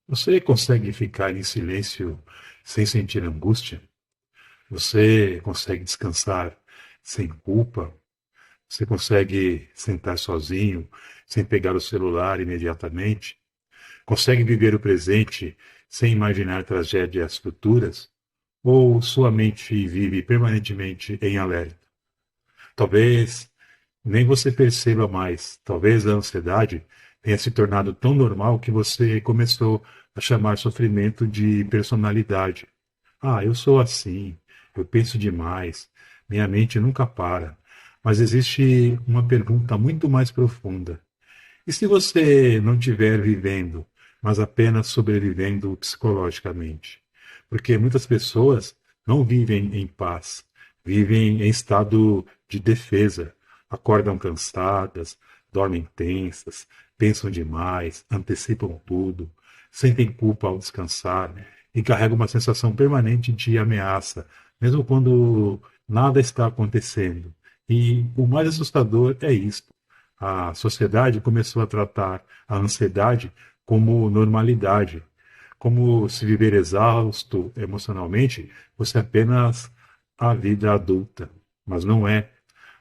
Você consegue ficar em silêncio sem sentir angústia? Você consegue descansar sem culpa? Você consegue sentar sozinho, sem pegar o celular imediatamente? Consegue viver o presente sem imaginar tragédias futuras? Ou sua mente vive permanentemente em alerta? Talvez nem você perceba mais. Talvez a ansiedade tenha se tornado tão normal que você começou a chamar sofrimento de personalidade. Ah, eu sou assim, eu penso demais, minha mente nunca para. Mas existe uma pergunta muito mais profunda. E se você não estiver vivendo, mas apenas sobrevivendo psicologicamente? Porque muitas pessoas não vivem em paz, vivem em estado de defesa, acordam cansadas, dormem tensas, pensam demais, antecipam tudo, sentem culpa ao descansar e carregam uma sensação permanente de ameaça, mesmo quando nada está acontecendo. E o mais assustador é isto: a sociedade começou a tratar a ansiedade como normalidade, como se viver exausto emocionalmente fosse apenas a vida adulta. Mas não é.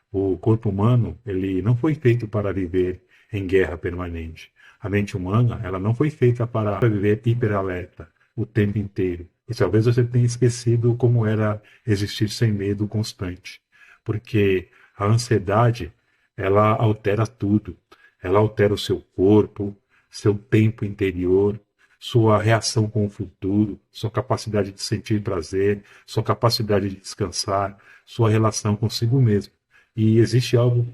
O corpo humano, ele não foi feito para viver em guerra permanente. A mente humana, ela não foi feita para viver hiperalerta o tempo inteiro. E talvez você tenha esquecido como era existir sem medo constante. Porque a ansiedade, ela altera tudo. Ela altera o seu corpo, seu tempo interior, sua reação com o futuro, sua capacidade de sentir prazer, sua capacidade de descansar, sua relação consigo mesmo. E existe algo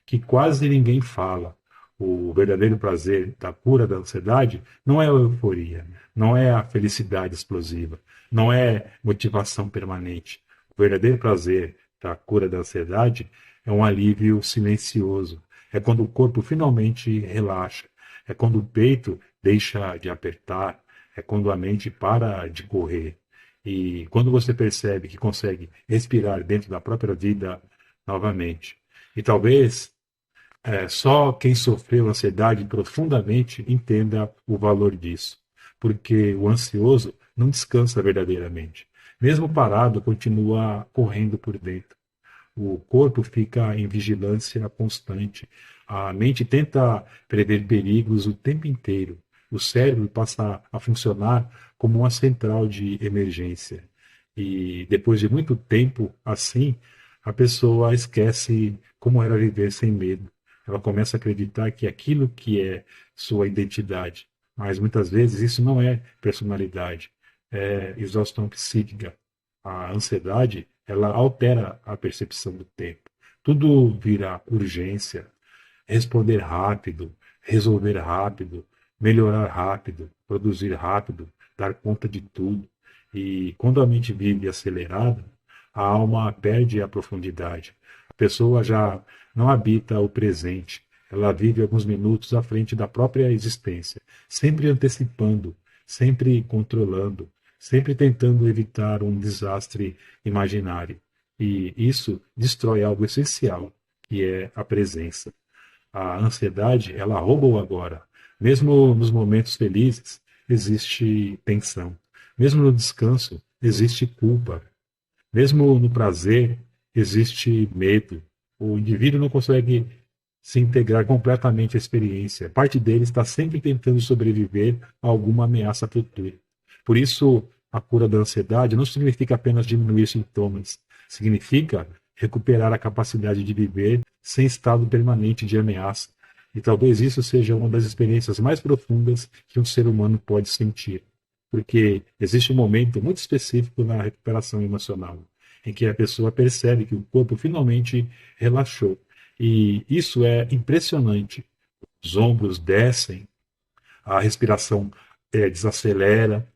que quase ninguém fala. O verdadeiro prazer da cura da ansiedade não é a euforia, não é a felicidade explosiva, não é motivação permanente. O verdadeiro prazer da cura da ansiedade é um alívio silencioso. É quando o corpo finalmente relaxa. É quando o peito deixa de apertar. É quando a mente para de correr. E quando você percebe que consegue respirar dentro da própria vida novamente. E talvez só quem sofreu ansiedade profundamente entenda o valor disso, porque o ansioso não descansa verdadeiramente. Mesmo parado, continua correndo por dentro. O corpo fica em vigilância constante. A mente tenta prever perigos o tempo inteiro. O cérebro passa a funcionar como uma central de emergência. E depois de muito tempo assim, a pessoa esquece como era viver sem medo. Ela começa a acreditar que aquilo que é sua identidade. Mas muitas vezes isso não é personalidade, é exaustão psíquica. A ansiedade, ela altera a percepção do tempo. Tudo vira urgência, responder rápido, resolver rápido, melhorar rápido, produzir rápido, dar conta de tudo. E quando a mente vive acelerada, a alma perde a profundidade. A pessoa já não habita o presente. Ela vive alguns minutos à frente da própria existência, sempre antecipando, sempre controlando, sempre tentando evitar um desastre imaginário. E isso destrói algo essencial, que é a presença. A ansiedade, ela rouba o agora. Mesmo nos momentos felizes, existe tensão. Mesmo no descanso, existe culpa. Mesmo no prazer, existe medo. O indivíduo não consegue se integrar completamente à experiência. Parte dele está sempre tentando sobreviver a alguma ameaça futura. Por isso, a cura da ansiedade não significa apenas diminuir sintomas. Significa recuperar a capacidade de viver sem estado permanente de ameaça. E talvez isso seja uma das experiências mais profundas que um ser humano pode sentir. Porque existe um momento muito específico na recuperação emocional, em que a pessoa percebe que o corpo finalmente relaxou. E isso é impressionante. Os ombros descem, a respiração desacelera,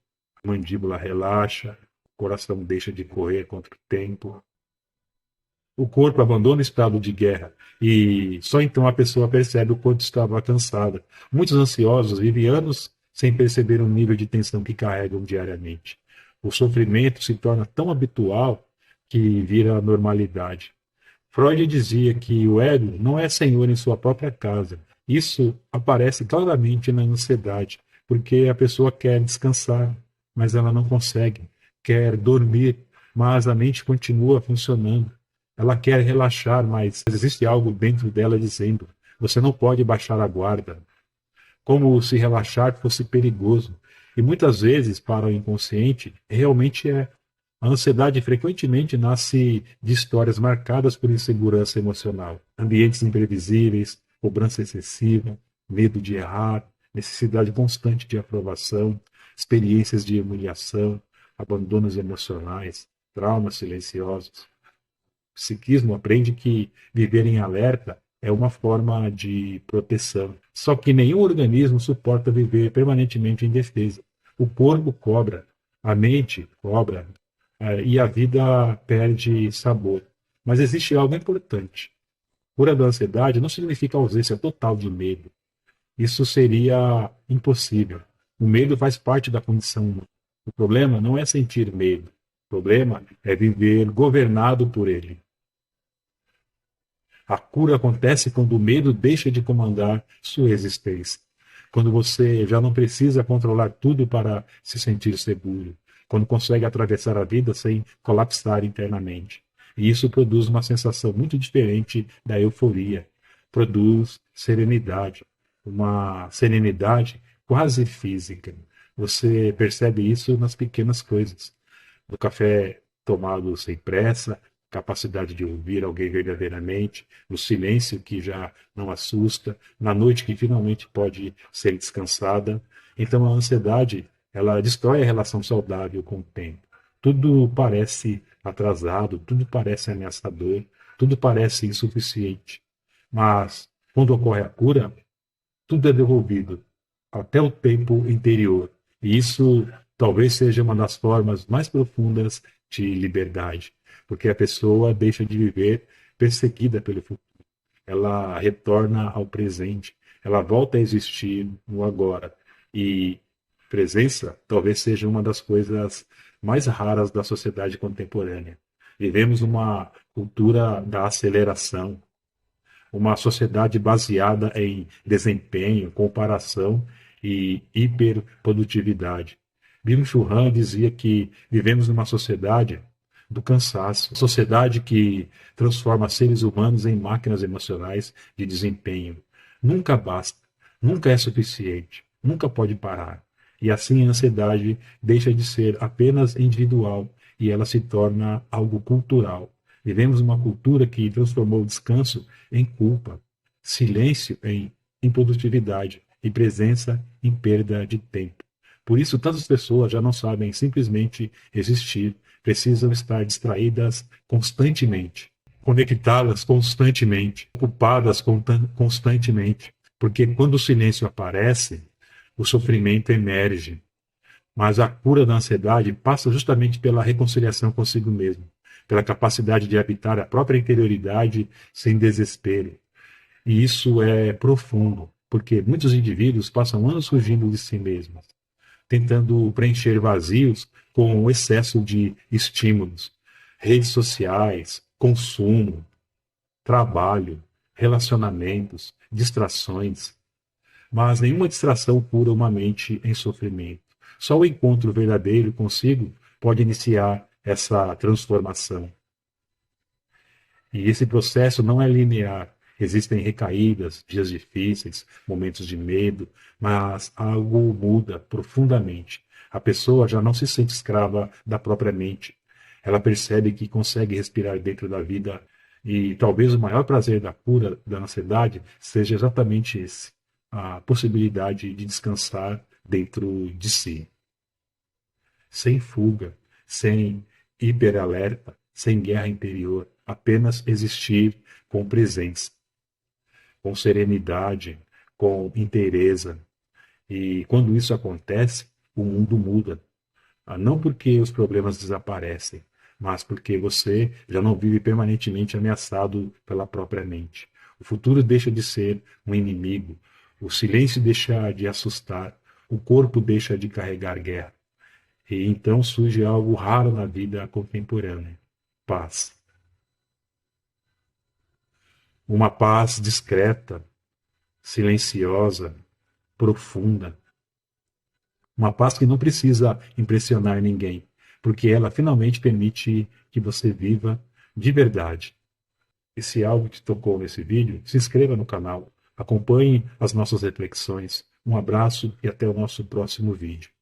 a mandíbula relaxa, o coração deixa de correr contra o tempo. O corpo abandona o estado de guerra e só então a pessoa percebe o quanto estava cansada. Muitos ansiosos vivem anos sem perceber o nível de tensão que carregam diariamente. O sofrimento se torna tão habitual que vira normalidade. Freud dizia que o ego não é senhor em sua própria casa. Isso aparece claramente na ansiedade, porque a pessoa quer descansar, mas ela não consegue, quer dormir, mas a mente continua funcionando. Ela quer relaxar, mas existe algo dentro dela dizendo: você não pode baixar a guarda, como se relaxar fosse perigoso. E muitas vezes, para o inconsciente, realmente é. A ansiedade frequentemente nasce de histórias marcadas por insegurança emocional, ambientes imprevisíveis, cobrança excessiva, medo de errar, necessidade constante de aprovação, experiências de humilhação, abandonos emocionais, traumas silenciosos. O psiquismo aprende que viver em alerta é uma forma de proteção. Só que nenhum organismo suporta viver permanentemente em defesa. O corpo cobra, a mente cobra, e a vida perde sabor. Mas existe algo importante. Cura da ansiedade não significa ausência total de medo. Isso seria impossível. O medo faz parte da condição humana. O problema não é sentir medo. O problema é viver governado por ele. A cura acontece quando o medo deixa de comandar sua existência. Quando você já não precisa controlar tudo para se sentir seguro. Quando consegue atravessar a vida sem colapsar internamente. E isso produz uma sensação muito diferente da euforia. Produz serenidade. Uma serenidade quase física. Você percebe isso nas pequenas coisas. No café tomado sem pressa, capacidade de ouvir alguém verdadeiramente, no silêncio que já não assusta, na noite que finalmente pode ser descansada. Então a ansiedade, ela destrói a relação saudável com o tempo. Tudo parece atrasado, tudo parece ameaçador, tudo parece insuficiente. Mas quando ocorre a cura, tudo é devolvido, até o tempo interior. E isso talvez seja uma das formas mais profundas de liberdade, porque a pessoa deixa de viver perseguida pelo futuro. Ela retorna ao presente, ela volta a existir no agora. E presença talvez seja uma das coisas mais raras da sociedade contemporânea. Vivemos uma cultura da aceleração, uma sociedade baseada em desempenho, comparação e hiperprodutividade. Byung-Chul Han dizia que vivemos numa sociedade do cansaço, sociedade que transforma seres humanos em máquinas emocionais de desempenho. Nunca basta, nunca é suficiente, nunca pode parar. E assim a ansiedade deixa de ser apenas individual e ela se torna algo cultural. Vivemos uma cultura que transformou o descanso em culpa, silêncio em improdutividade e presença em perda de tempo. Por isso, tantas pessoas já não sabem simplesmente existir, precisam estar distraídas constantemente, conectadas constantemente, ocupadas constantemente, porque quando o silêncio aparece, o sofrimento emerge. Mas a cura da ansiedade passa justamente pela reconciliação consigo mesmo, pela capacidade de habitar a própria interioridade sem desespero. E isso é profundo, porque muitos indivíduos passam anos fugindo de si mesmos, tentando preencher vazios com o excesso de estímulos, redes sociais, consumo, trabalho, relacionamentos, distrações. Mas nenhuma distração cura uma mente em sofrimento. Só o encontro verdadeiro consigo pode iniciar essa transformação. E esse processo não é linear. Existem recaídas, dias difíceis, momentos de medo, mas algo muda profundamente. A pessoa já não se sente escrava da própria mente. Ela percebe que consegue respirar dentro da vida e talvez o maior prazer da cura da ansiedade seja exatamente esse, a possibilidade de descansar dentro de si, sem fuga, sem hiperalerta, sem guerra interior, apenas existir com presença, com serenidade, com inteireza. E quando isso acontece, o mundo muda. Não porque os problemas desaparecem, mas porque você já não vive permanentemente ameaçado pela própria mente. O futuro deixa de ser um inimigo, o silêncio deixa de assustar, o corpo deixa de carregar guerra. E então surge algo raro na vida contemporânea: paz. Uma paz discreta, silenciosa, profunda. Uma paz que não precisa impressionar ninguém, porque ela finalmente permite que você viva de verdade. E se algo te tocou nesse vídeo, se inscreva no canal, acompanhe as nossas reflexões. Um abraço e até o nosso próximo vídeo.